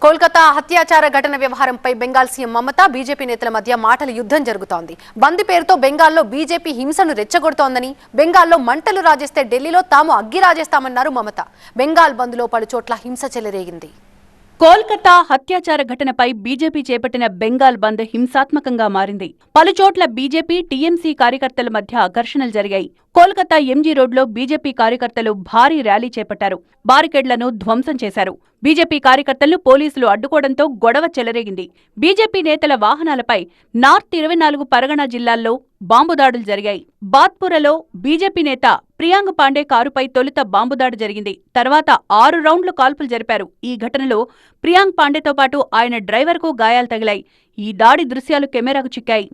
కోల్కతా హత్యాచార ఘటన వ్యవహారంపై Bengal CM Mamata BJP నేతల మధ్య మాటల యుద్ధం జరుగుతోంది. బంద్ పేరుతో బెంగాల్లో బీజేపీ హింసను రెచ్చగొడుతోందని, బెంగాల్లో మంటలు రాజేస్తే ఢిల్లీలో తాము అగ్గి రాజేస్తామన్నారు మమతా. బెంగాల్ బంద్లో పలుచోట్ల హింస చెలరేగింది. కోల్కతా హత్యాచార ఘటనపై బీజేపీ చేపట్టిన బెంగాల్ బంద్ హింసాత్మకంగా మారింది. పలుచోట్ల బీజేపీ, టీఎంసీ కార్యకర్తల మధ్య ఘర్షణలు జరిగాయి. కోల్కతా ఎంజీ రోడ్లో బీజేపీ కార్యకర్తలు భారీ ర్యాలీ చేపట్టారు. బారికేడ్లను ధ్వంసం చేశారు. బీజేపీ కార్యకర్తలను పోలీసులు అడ్డుకోవడంతో గొడవ చెలరేగింది. బీజేపీ నేతల వాహనాలపై నార్త్ 24 పరగణ జిల్లాల్లో బాంబుదాడులు జరిగాయి. బాద్పురలో బీజేపీ నేత ప్రియాంక్ పాండే కారుపై తొలుత బాంబుదాడి జరిగింది. తర్వాత 6 రౌండ్లు కాల్పులు జరిపారు. ఈ ఘటనలో ప్రియాంక్ పాండేతో పాటు ఆయన డ్రైవర్కు గాయాలు తగిలాయి. ఈ దాడి దృశ్యాలు కెమెరాకు చిక్కాయి.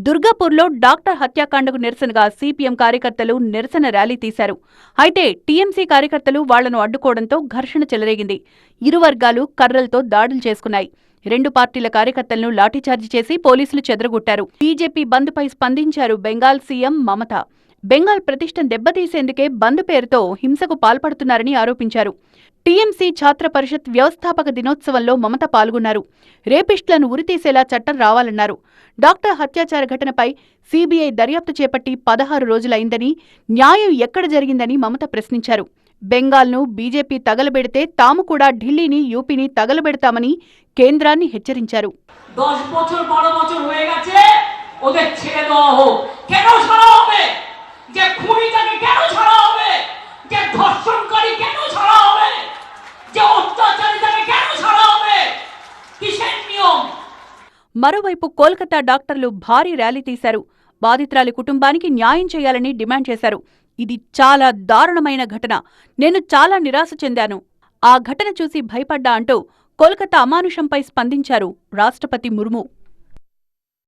దుర్గాపూర్లో డాక్టర్ హత్యాకాండకు నిరసనగా సిపిఎం కార్యకర్తలు నిరసన ర్యాలీ తీశారు. అయితే టీఎంసీ కార్యకర్తలు వాళ్లను అడ్డుకోవడంతో ఘర్షణ చెలరేగింది. ఇరు వర్గాలు కర్రలతో దాడులు చేసుకున్నాయి. 2 పార్టీల కార్యకర్తలను లాఠీచార్జి చేసి పోలీసులు చెదరగొట్టారు. బీజేపీ బంద్పై స్పందించారు బెంగాల్ సీఎం మమతా. బెంగాల్ ప్రతిష్టను దెబ్బతీసేందుకే బంద్ పేరుతో హింసకు పాల్పడుతున్నారని ఆరోపించారు. టీఎంసీ ఛాత్ర పరిషత్ వ్యవస్థాపక దినోత్సవంలో మమత పాల్గొన్నారు. రేపిస్టులను ఉరితీసేలా చట్టం రావాలన్నారు. డాక్టర్ హత్యాచార ఘటనపై సీబీఐ దర్యాప్తు చేపట్టి 16 రోజులైందని, న్యాయం ఎక్కడ జరిగిందని మమత ప్రశ్నించారు. బెంగాల్ను బీజేపీ తగలబెడితే తాము కూడా ఢిల్లీని, యూపీని తగలబెడతామని కేంద్రాన్ని హెచ్చరించారు. 10 বছর 12 বছর হয়ে গেছে, ওদের ছেড়ে দেওয়া হোক। কেন ছাড়া হবে? যে খুনিটাকে কেন ছাড়া হবে? যে ধর্ষণকারী কেন ছাড়া হবে? যে অত্যাচারীটাকে কেন ছাড়া হবে? কিসের নিয়ম? మరోవైపు కోల్కతా డాక్టర్లు భారీ ర్యాలీ తీశారు. బాధితురాలి కుటుంబానికి న్యాయం చేయాలని డిమాండ్ చేశారు. ఇది చాలా దారుణమైన ఘటన. నేను చాలా నిరాశ చెందాను. ఆ ఘటన చూసి భయపడ్డా అంటూ కోల్కతా అమానుషంపై స్పందించారు రాష్ట్రపతి ముర్ము.